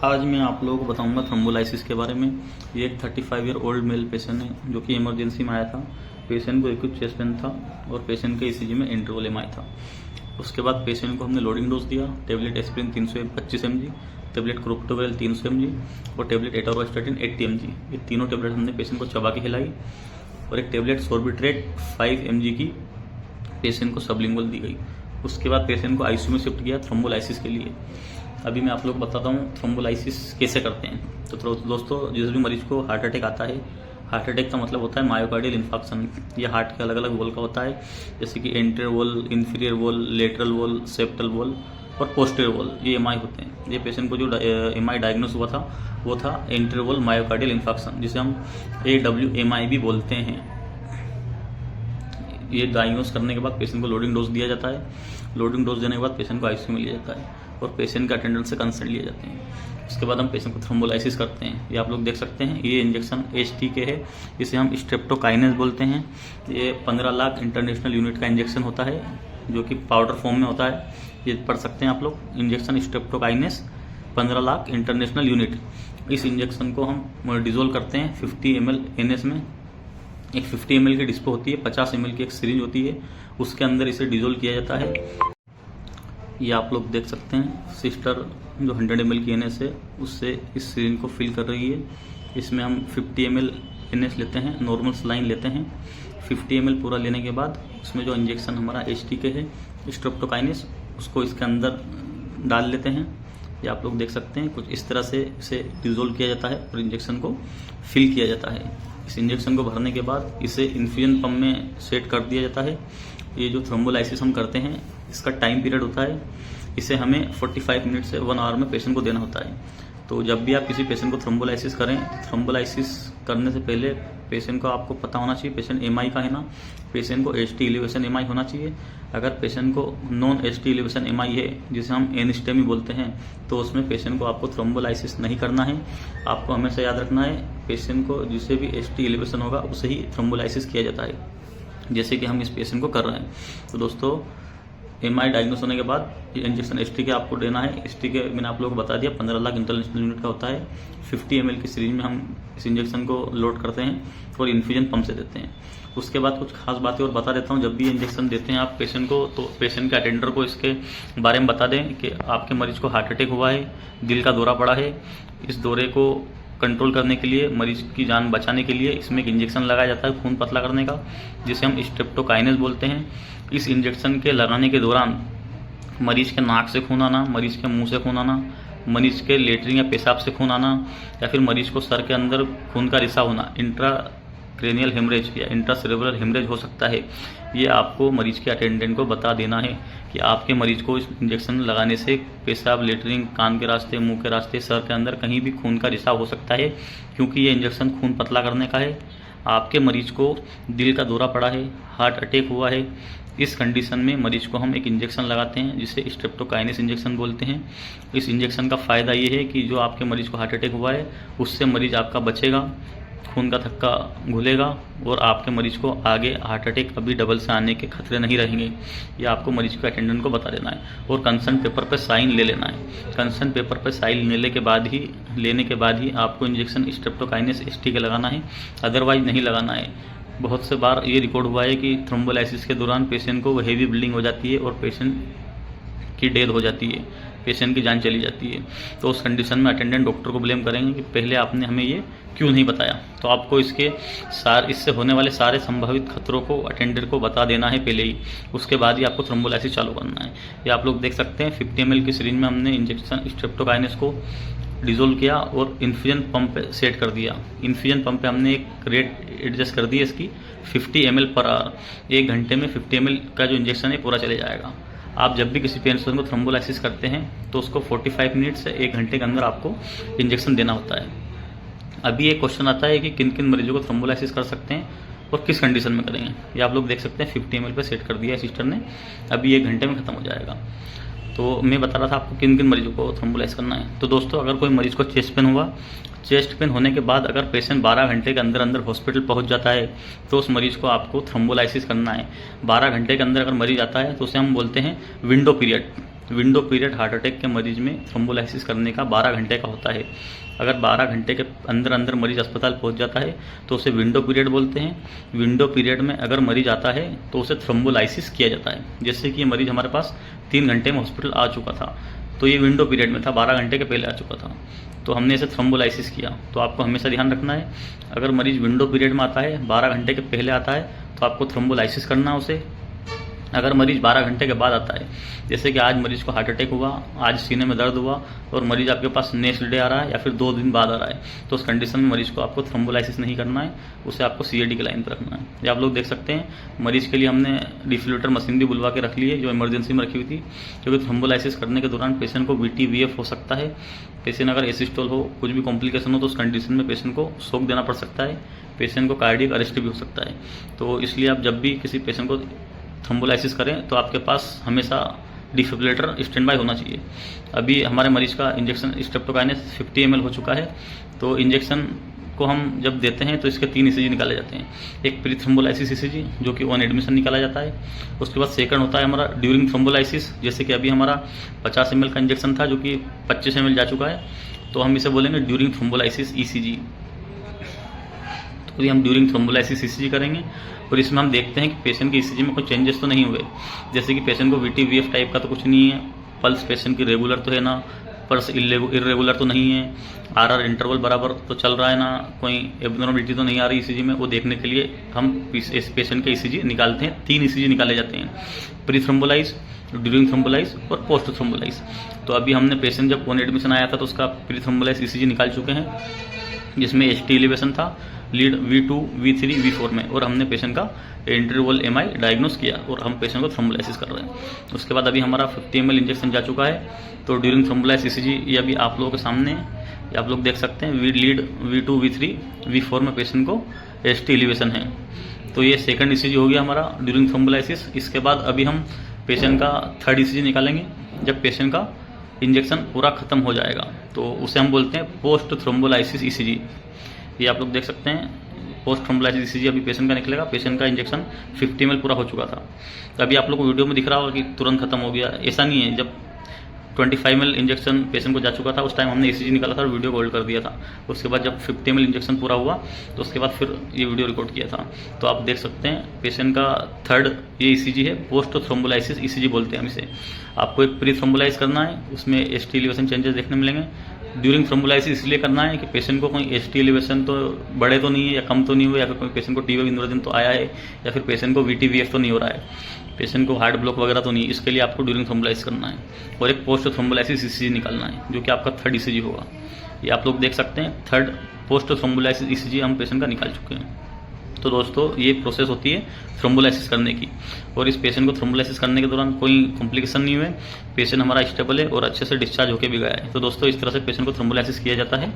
आज मैं आप लोगों को बताऊंगा थ्रोम्बोलाइसिस के बारे में। ये एक 35 ईयर ओल्ड मेल पेशेंट है जो कि इमरजेंसी में आया था। पेशेंट को एक्यूट चेस्ट पेन था और पेशेंट के ईसीजी में इंटरवल एमआई था। उसके बाद पेशेंट को हमने लोडिंग डोज दिया, टेबलेट एस्पिरिन 325 mg, टेबलेट क्रोप्टोवेल 300 mg और टेबलेट एटोरोस्टैटिन 80 mg। ये तीनों टेबलेट हमने पेशेंट को चबा के खिलाई और एक टेबलेट सोर्बिट्रेट 5 mg की पेशेंट को सबलिंगुअल दी गई। उसके बाद पेशेंट को आईसीयू में शिफ्ट किया थ्रोम्बोलाइसिस के लिए। अभी मैं आप लोग बताता हूँ थ्रोम्बोलाइसिस कैसे करते हैं। तो दोस्तों, जिस भी मरीज को हार्ट अटैक आता है, हार्ट अटैक का मतलब होता है मायोकार्डियल इन्फार्क्शन। ये हार्ट के अलग अलग वॉल का होता है, जैसे कि anterior wall, inferior wall, lateral wall, septal wall और पोस्टीरियर वॉल, ये एमआई होते हैं। ये पेशेंट को जो एमआई डायग्नोस हुआ था वो था एंटीरियर वॉल मायोकार्डियल इन्फार्क्शन, जिसे हम AWMI भी बोलते हैं। ये डायग्नोस करने के बाद पेशेंट को लोडिंग डोज दिया जाता है। लोडिंग डोज देने के बाद पेशेंट को आईसीयू में लिया जाता है और पेशेंट का अटेंडेंट से कंसल्ट लिए जाते हैं। उसके बाद हम पेशेंट को थ्रोम्बोलाइसिस करते हैं। ये आप लोग देख सकते हैं, ये इंजेक्शन HTK है, इसे हम स्ट्रेप्टोकाइनेस बोलते हैं। ये 15 लाख इंटरनेशनल यूनिट का इंजेक्शन होता है जो कि पाउडर फॉर्म में होता है। ये पढ़ सकते हैं आप लोग, injection streptokinase 15 lakh international unit. इस इंजेक्शन को हम डिजोल्व करते हैं 50 ml NS में। एक 50 ml की डिस्पो होती है, 50 ml की एक सिरिंज होती है, उसके अंदर इसे डिजोल्व किया जाता है। ये आप लोग देख सकते हैं, सिस्टर जो 100 ml की NS है उससे इस सिरिंज को फिल कर रही है। इसमें हम 50 ml NS लेते हैं, नॉर्मल सलाइन लेते हैं। 50 ml पूरा लेने के बाद उसमें जो इंजेक्शन हमारा HTK है, स्ट्रेप्टोकाइनेस, उसको इसके अंदर डाल लेते हैं। ये आप लोग देख सकते हैं, कुछ इस तरह से इसे डिजोल्व किया जाता है और इंजेक्शन को फिल किया जाता है। इस इंजेक्शन को भरने के बाद इसे इन्फ्यूजन पंप में सेट कर दिया जाता है। ये जो थ्रोम्बोलाइसिस हम करते हैं इसका टाइम पीरियड होता है, इसे हमें 45 मिनट से 1 आवर में पेशेंट को देना होता है। तो जब भी आप किसी पेशेंट को थ्रोम्बोलाइसिस करें, थ्रोम्बोलाइसिस करने से पहले पेशेंट को आपको पता होना चाहिए पेशेंट एमआई का है ना, पेशेंट को HT एलिवेशन एमआई होना चाहिए। अगर पेशेंट को नॉन HT एलिवेशन एमआई है, जिसे हम एनस्टेमी बोलते हैं, तो उसमें पेशेंट को आपको थ्रोम्बोलाइसिस नहीं करना है। आपको हमेशा याद रखना है, पेशेंट को जिसे भी HT एलिवेशन होगा उसे ही थ्रोम्बोलाइसिस किया जाता है, जैसे कि हम इस पेशेंट को कर रहे हैं। तो दोस्तों, एमआई डायग्नोस होने के बाद ये इंजेक्शन HTK आपको देना है। HTK मैंने आप लोगों को बता दिया 15 लाख इंटरनेशनल यूनिट का होता है। 50 ml की सीरीज में हम इस इंजेक्शन को लोड करते हैं और इन्फ्यूजन पंप से देते हैं। उसके बाद कुछ खास बातें और बता देता हूँ। जब भी इंजेक्शन देते हैं आप पेशेंट को, तो पेशेंट के अटेंडर को इसके बारे में बता दें कि आपके मरीज को हार्ट अटैक हुआ है, दिल का दौरा पड़ा है। इस दौरे को कंट्रोल करने के लिए, मरीज की जान बचाने के लिए इसमें एक इंजेक्शन लगाया जाता है खून पतला करने का, जिसे हम स्ट्रेप्टोकाइनेस बोलते हैं। इस इंजेक्शन के लगाने के दौरान मरीज के नाक से खून आना, मरीज के मुंह से खून आना, मरीज के लेटरिन या पेशाब से खून आना, या फिर मरीज को सर के अंदर खून का रिसाव होना, इंट्राक्रेनियल हेमरेज या इंट्रासेरेब्रल हेमरेज हो सकता है। ये आपको मरीज के अटेंडेंट को बता देना है कि आपके मरीज को इस इंजेक्शन लगाने से पेशाब, लेटरिन, कान के रास्ते, मुंह के रास्ते, सर के अंदर कहीं भी खून का रिसाव हो सकता है, क्योंकि ये इंजेक्शन खून पतला करने का है। आपके मरीज को दिल का दौरा पड़ा है, हार्ट अटैक हुआ है, इस कंडीशन में मरीज को हम एक इंजेक्शन लगाते हैं जिसे स्ट्रेप्टोकाइनेस इंजेक्शन बोलते हैं। इस इंजेक्शन का फ़ायदा ये है कि जो आपके मरीज को हार्ट अटैक हुआ है उससे मरीज आपका बचेगा, खून का थक्का घुलेगा और आपके मरीज को आगे हार्ट अटैक कभी डबल से आने के खतरे नहीं रहेंगे। ये आपको मरीज के अटेंडेंट को बता देना है और कंसर्न पेपर पर साइन ले लेना है। कंसर्न पेपर पर साइन लेने के बाद ही आपको इंजेक्शन स्ट्रेप्टोकाइनेस HTK लगाना है, अदरवाइज नहीं लगाना है। बहुत से बार ये रिकॉर्ड हुआ है कि थ्रोम्बोलाइसिस के दौरान पेशेंट को हेवी ब्लीडिंग हो जाती है और पेशेंट की डेथ हो जाती है, पेशेंट की जान चली जाती है। तो उस कंडीशन में अटेंडेंट डॉक्टर को ब्लेम करेंगे कि पहले आपने हमें ये क्यों नहीं बताया। तो आपको इससे होने वाले सारे संभावित खतरों को अटेंडेंट को बता देना है पहले ही, उसके बाद ही आपको थ्रोम्बोलाइसिस चालू करना है। ये आप लोग देख सकते हैं, 50 ml की सिरिंज में हमने इंजेक्शन स्ट्रेप्टोकाइनेस को डिजोल्व किया और इन्फ्यूजन पंप पे सेट कर दिया। इन्फ्यूजन पंप पे हमने एक रेट एडजस्ट कर दी है इसकी 50 ml पर आवर। 1 घंटे में 50 ml का जो इंजेक्शन है पूरा चले जाएगा। आप जब भी किसी पेशेंट को थ्रोम्बोलाइसिस करते हैं तो उसको 45 मिनट से 1 घंटे के अंदर आपको इंजेक्शन देना होता है। अभी एक क्वेश्चन आता है कि किन किन मरीजों को थ्रोम्बोलाइसिस कर सकते हैं और किस कंडीशन में करेंगे। ये आप लोग देख सकते हैं, 50 ml पे सेट कर दिया है सिस्टर ने, अभी 1 घंटे में ख़त्म हो जाएगा। तो मैं बता रहा था आपको किन किन मरीजों को थ्रोम्बोलाइज करना है। तो दोस्तों, अगर कोई मरीज को चेस्ट पेन हुआ, चेस्ट पेन होने के बाद अगर पेशेंट 12 घंटे के अंदर हॉस्पिटल पहुंच जाता है तो उस मरीज को आपको थ्रोम्बोलाइसिस करना है। 12 घंटे के अंदर अगर मरीज आता है तो उसे हम बोलते हैं window period. Window period heart attack के मरीज में थ्रोम्बोलाइसिस करने का 12 घंटे का होता है। अगर 12 घंटे के अंदर अंदर मरीज अस्पताल पहुंच जाता है तो उसे विंडो पीरियड बोलते हैं। विंडो पीरियड में अगर मरीज आता है तो उसे थ्रोम्बोलाइसिस किया जाता है। जैसे कि ये मरीज हमारे पास 3 घंटे में हॉस्पिटल आ चुका था, तो ये विंडो पीरियड में था, 12 घंटे के पहले आ चुका था, तो हमने इसे थ्रोम्बोलाइसिस किया। तो आपको हमेशा ध्यान रखना है, अगर मरीज विंडो पीरियड में आता है, 12 घंटे के पहले आता है, तो आपको थ्रोम्बोलाइसिस करना है उसे। अगर मरीज 12 घंटे के बाद आता है, जैसे कि आज मरीज को हार्ट अटैक हुआ, आज सीने में दर्द हुआ और मरीज आपके पास नेक्स्ट डे आ रहा है या फिर 2 दिन बाद आ रहा है, तो उस कंडीशन में मरीज को आपको थ्रोम्बोलाइसिस नहीं करना है, उसे आपको CAD की लाइन पर रखना है। ये आप लोग देख सकते हैं, मरीज के लिए हमने डिफिब्रिलेटर मशीन भी बुलवा के रख ली है, जो इमरजेंसी में रखी हुई थी, क्योंकि थ्रोम्बोलाइसिस करने के दौरान पेशेंट को VT VF हो सकता है। पेशेंट अगर एसिस्टोल हो, कुछ भी कॉम्प्लिकेशन हो, तो उस कंडीशन में पेशेंट को शॉक देना पड़ सकता है, पेशेंट को कार्डियक अरेस्ट भी हो सकता है। तो इसलिए आप जब भी किसी पेशेंट को थ्रोम्बोलाइसिस करें तो आपके पास हमेशा डिफिब्रिलेटर स्टैंड बाय होना चाहिए। अभी हमारे मरीज का इंजेक्शन स्ट्रेप्टोकाइनेस 50 ml हो चुका है, तो इंजेक्शन को हम जब देते हैं तो इसके 3 ECG निकाले जाते हैं। एक प्री थ्रोम्बोलाइसिस ECG जो कि ऑन एडमिशन निकाला जाता है, उसके बाद सेकंड होता है हमारा ड्यूरिंग थ्रोम्बोलाइसिस। जैसे कि अभी हमारा 50 ml का इंजेक्शन था जो कि 25 ml जा चुका है, तो हम इसे बोलेंगे ड्यूरिंग थ्रोम्बोलाइसिस ECG। तो ये हम ड्यूरिंग थ्रोम्बोलाइसिस ECG करेंगे और इसमें हम देखते हैं कि पेशेंट के ECG में कोई चेंजेस तो नहीं हुए। जैसे कि पेशेंट को VT VF टाइप का तो कुछ नहीं है, पल्स पेशेंट की रेगुलर तो है ना, पल्स इरेगुलर तो नहीं है, RR इंटरवल बराबर तो चल रहा है ना, कोई एबनॉर्मलिटी तो नहीं आ रही ECG में, वो देखने के लिए हम इस पेशेंट के ECG निकालते हैं। 3 ECG निकाले जाते हैं, प्री थ्रोम्बोलाइज, ड्यूरिंग थ्रोम्बोलाइज और पोस्ट थ्रोम्बोलाइज। तो अभी हमने पेशेंट जब ऑन एडमिशन आया था तो उसका प्री थ्रोम्बोलाइज ECG निकाल चुके हैं, जिसमें ST एलिवेशन था लीड V2 V3 V4 में, और हमने पेशेंट का इंटरवल MI डायग्नोस किया और हम पेशेंट को थ्रोम्बोलाइसिस कर रहे हैं। उसके बाद अभी हमारा 50 ml इंजेक्शन जा चुका है, तो ड्यूरिंग थ्रोम्बोलाइसिस ECG ये अभी आप लोगों के सामने है, ये आप लोग देख सकते हैं। लीड V2 V3 V4 में पेशेंट को ST एलिवेशन है, तो ये सेकंड ECG हो गया हमारा ड्यूरिंग थ्रोम्बोलाइसिस। इसके बाद अभी हम पेशेंट का थर्ड ECG निकालेंगे जब पेशेंट का इंजेक्शन पूरा खत्म हो जाएगा, तो उसे हम बोलते हैं पोस्ट थ्रोम्बोलाइसिस ECG। ये आप लोग देख सकते हैं, पोस्ट थ्रोम्बोलाइसिस ECG अभी पेशेंट का निकलेगा। पेशेंट का इंजेक्शन 50 ml पूरा हो चुका था, अभी आप लोग को वीडियो में दिख रहा होगा कि तुरंत खत्म हो गया, ऐसा नहीं है। जब 25 ml इंजेक्शन पेशेंट को जा चुका था उस टाइम हमने ECG निकाला था और वीडियो को होल्ड कर दिया था। उसके बाद जब 50 ml इंजेक्शन पूरा हुआ तो उसके बाद फिर ये वीडियो रिकॉर्ड किया था। तो आप देख सकते हैं पेशेंट का थर्ड ये ECG है, पोस्ट थ्रोम्बोलाइसिस ECG बोलते हैं हम इसे। आपको एक प्री थ्रोम्बोलाइज करना है, उसमें ST एलिवेशन चेंजेस देखने मिलेंगे। ड्यूरिंग थ्रोम्बोलाइसिस इसलिए करना है कि पेशेंट को कोई ST एलिवेशन तो बड़े तो नहीं है या कम तो नहीं हुए, या फिर कोई पेशेंट को TB इन्वर्जन तो आया है, या फिर पेशेंट को VT VF तो नहीं हो रहा है, पेशेंट को हार्ट ब्लॉक वगैरह तो नहीं। इसके लिए आपको ड्यूरिंग थ्रोम्बोलाइज करना है और एक पोस्ट थ्रोम्बोलाइसिस ECG निकालना है, जो कि आपका थर्ड ECG होगा। ये आप लोग देख सकते हैं, थर्ड पोस्ट थ्रोम्बोलाइसिस ECG हम पेशेंट का निकाल चुके हैं। तो दोस्तों ये प्रोसेस होती है थ्रोम्बोलाइसिस करने की, और इस पेशेंट को थ्रोम्बोलाइसिस करने के दौरान कोई कॉम्प्लिकेशन नहीं हुए, पेशेंट हमारा स्टेबल है और अच्छे से डिस्चार्ज होकर भी गया है। तो दोस्तों इस तरह से पेशेंट को थ्रोम्बोलाइसिस किया जाता है।